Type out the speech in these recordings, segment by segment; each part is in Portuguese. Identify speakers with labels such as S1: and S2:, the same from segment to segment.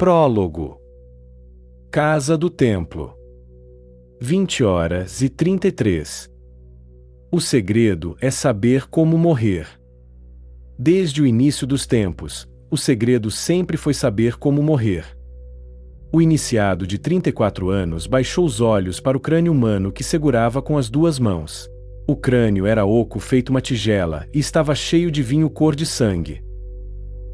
S1: Prólogo. Casa do Templo. 20h33. O segredo é saber como morrer. Desde o início dos tempos, o segredo sempre foi saber como morrer. O iniciado de 34 anos baixou os olhos para o crânio humano que segurava com as duas mãos. O crânio era oco feito uma tigela e estava cheio de vinho cor de sangue.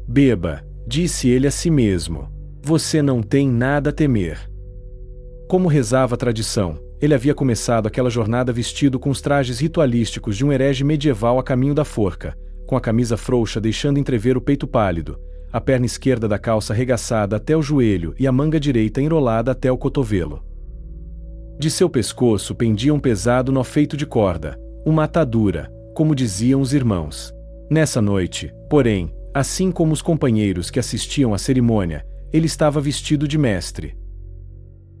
S1: Beba, disse ele a si mesmo. Você não tem nada a temer. Como rezava a tradição, ele havia começado aquela jornada vestido com os trajes ritualísticos de um herege medieval a caminho da forca, com a camisa frouxa deixando entrever o peito pálido, a perna esquerda da calça arregaçada até o joelho e a manga direita enrolada até o cotovelo. De seu pescoço pendia um pesado nó feito de corda, uma atadura, como diziam os irmãos. Nessa noite, porém, assim como os companheiros que assistiam à cerimônia, ele estava vestido de mestre.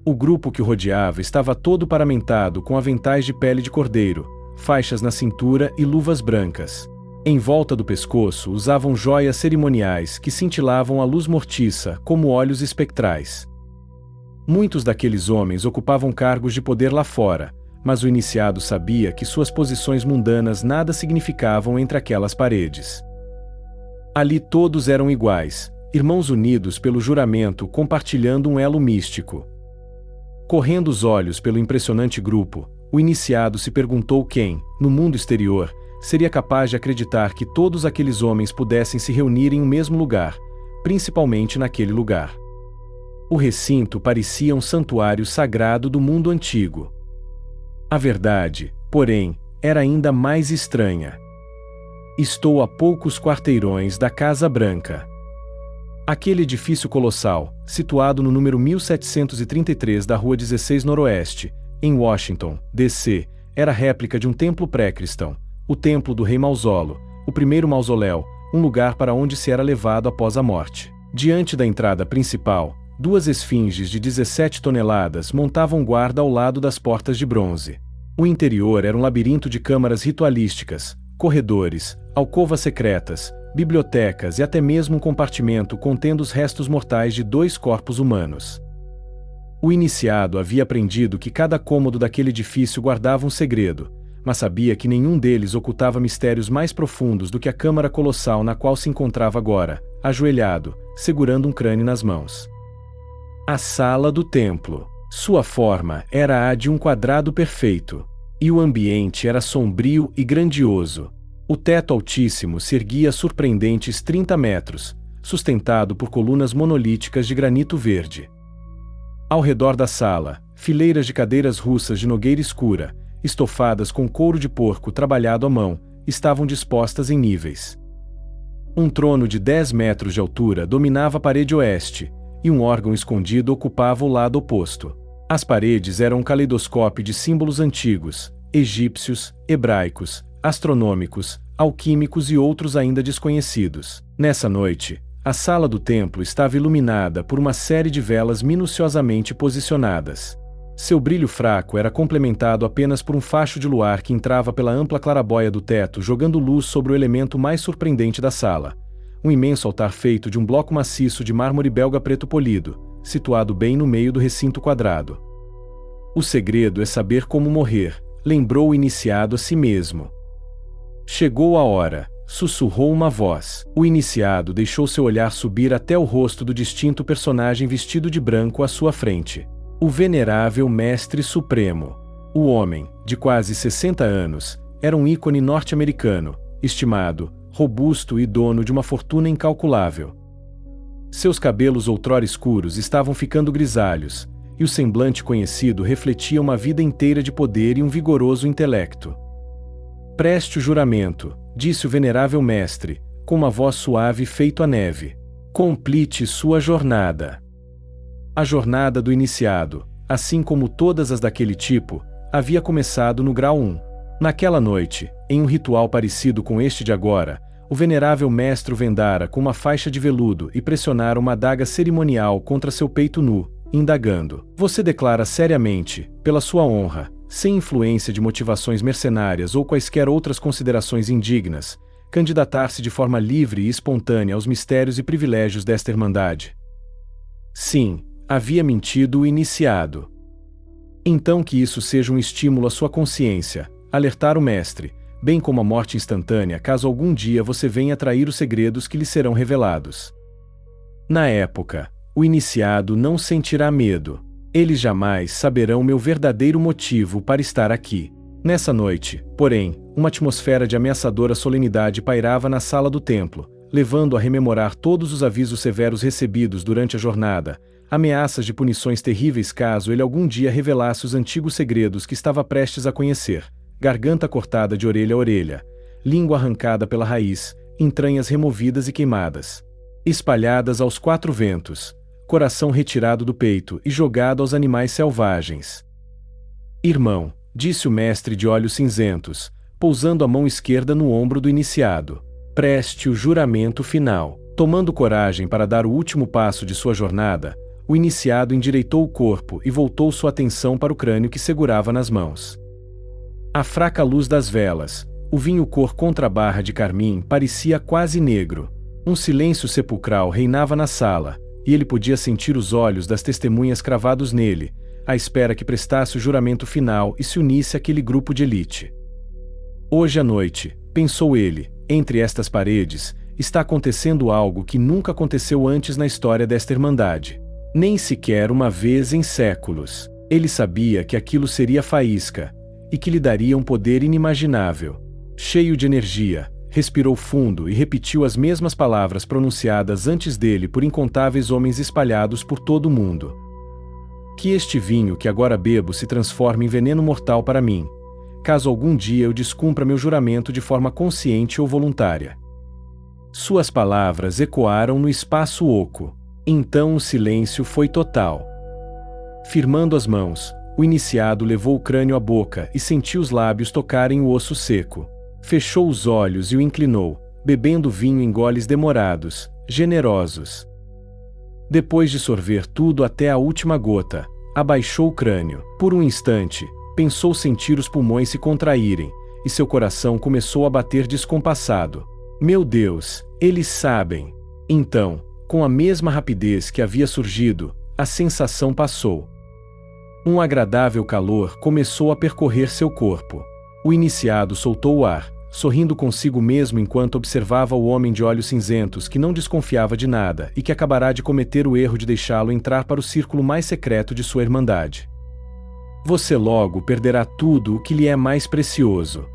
S1: O grupo que o rodeava estava todo paramentado com aventais de pele de cordeiro, faixas na cintura e luvas brancas. Em volta do pescoço usavam joias cerimoniais que cintilavam à luz mortiça como olhos espectrais. Muitos daqueles homens ocupavam cargos de poder lá fora, mas o iniciado sabia que suas posições mundanas nada significavam entre aquelas paredes. Ali todos eram iguais, irmãos unidos pelo juramento compartilhando um elo místico. Correndo os olhos pelo impressionante grupo, o iniciado se perguntou quem, no mundo exterior, seria capaz de acreditar que todos aqueles homens pudessem se reunir em um mesmo lugar, principalmente naquele lugar. O recinto parecia um santuário sagrado do mundo antigo. A verdade, porém, era ainda mais estranha. Estou a poucos quarteirões da Casa Branca. Aquele edifício colossal, situado no número 1733 da Rua 16 Noroeste, em Washington, D.C., era réplica de um templo pré-cristão, o Templo do Rei Mausolo, o primeiro mausoléu, um lugar para onde se era levado após a morte. Diante da entrada principal, duas esfinges de 17 toneladas montavam guarda ao lado das portas de bronze. O interior era um labirinto de câmaras ritualísticas, corredores, alcovas secretas, bibliotecas e até mesmo um compartimento contendo os restos mortais de 2 corpos humanos. O iniciado havia aprendido que cada cômodo daquele edifício guardava um segredo, mas sabia que nenhum deles ocultava mistérios mais profundos do que a câmara colossal na qual se encontrava agora, ajoelhado, segurando um crânio nas mãos. A sala do templo. Sua forma era a de um quadrado perfeito, e o ambiente era sombrio e grandioso. O teto altíssimo se erguia a surpreendentes 30 metros, sustentado por colunas monolíticas de granito verde. Ao redor da sala, fileiras de cadeiras russas de nogueira escura, estofadas com couro de porco trabalhado à mão, estavam dispostas em níveis. Um trono de 10 metros de altura dominava a parede oeste, e um órgão escondido ocupava o lado oposto. As paredes eram um caleidoscópio de símbolos antigos, egípcios, hebraicos, astronômicos, alquímicos e outros ainda desconhecidos. Nessa noite, a sala do templo estava iluminada por uma série de velas minuciosamente posicionadas. Seu brilho fraco era complementado apenas por um facho de luar que entrava pela ampla clarabóia do teto jogando luz sobre o elemento mais surpreendente da sala. Um imenso altar feito de um bloco maciço de mármore belga preto polido, situado bem no meio do recinto quadrado. O segredo é saber como morrer, lembrou o iniciado a si mesmo. Chegou a hora, sussurrou uma voz. O iniciado deixou seu olhar subir até o rosto do distinto personagem vestido de branco à sua frente. O venerável Mestre Supremo. O homem, de quase 60 anos, era um ícone norte-americano, estimado, robusto e dono de uma fortuna incalculável. Seus cabelos outrora escuros estavam ficando grisalhos, e o semblante conhecido refletia uma vida inteira de poder e um vigoroso intelecto. Preste o juramento, disse o venerável mestre, com uma voz suave feito a neve. Complete sua jornada. A jornada do iniciado, assim como todas as daquele tipo, havia começado no grau 1. Naquela noite, em um ritual parecido com este de agora, o venerável mestre o vendara com uma faixa de veludo e pressionara uma adaga cerimonial contra seu peito nu, indagando: você declara seriamente, pela sua honra, sem influência de motivações mercenárias ou quaisquer outras considerações indignas, candidatar-se de forma livre e espontânea aos mistérios e privilégios desta Irmandade? Sim, havia mentido o iniciado. Então que isso seja um estímulo à sua consciência, alertar o mestre, bem como a morte instantânea caso algum dia você venha trair os segredos que lhe serão revelados. Na época, o iniciado não sentirá medo. Eles jamais saberão meu verdadeiro motivo para estar aqui. Nessa noite, porém, uma atmosfera de ameaçadora solenidade pairava na sala do templo, levando a rememorar todos os avisos severos recebidos durante a jornada, ameaças de punições terríveis caso ele algum dia revelasse os antigos segredos que estava prestes a conhecer: garganta cortada de orelha a orelha, língua arrancada pela raiz, entranhas removidas e queimadas, espalhadas aos quatro ventos, coração retirado do peito e jogado aos animais selvagens. Irmão, disse o mestre de olhos cinzentos, pousando a mão esquerda no ombro do iniciado, preste o juramento final. Tomando coragem para dar o último passo de sua jornada, o iniciado endireitou o corpo e voltou sua atenção para o crânio que segurava nas mãos. A fraca luz das velas, o vinho cor contra a barra de carmim parecia quase negro. Um silêncio sepulcral reinava na sala, e ele podia sentir os olhos das testemunhas cravados nele, à espera que prestasse o juramento final e se unisse àquele grupo de elite. Hoje à noite, pensou ele, entre estas paredes, está acontecendo algo que nunca aconteceu antes na história desta Irmandade. Nem sequer uma vez em séculos. Ele sabia que aquilo seria faísca, e que lhe daria um poder inimaginável. Cheio de energia, respirou fundo e repetiu as mesmas palavras pronunciadas antes dele por incontáveis homens espalhados por todo o mundo. Que este vinho que agora bebo se transforme em veneno mortal para mim, caso algum dia eu descumpra meu juramento de forma consciente ou voluntária. Suas palavras ecoaram no espaço oco. Então o silêncio foi total. Firmando as mãos, o iniciado levou o crânio à boca e sentiu os lábios tocarem o osso seco. Fechou os olhos e o inclinou, bebendo vinho em goles demorados, generosos. Depois de sorver tudo até a última gota, abaixou o crânio. Por um instante, pensou sentir os pulmões se contraírem, e seu coração começou a bater descompassado. Meu Deus, eles sabem! Então, com a mesma rapidez que havia surgido, a sensação passou. Um agradável calor começou a percorrer seu corpo. O iniciado soltou o ar, sorrindo consigo mesmo enquanto observava o homem de olhos cinzentos que não desconfiava de nada e que acabará de cometer o erro de deixá-lo entrar para o círculo mais secreto de sua irmandade. Você logo perderá tudo o que lhe é mais precioso.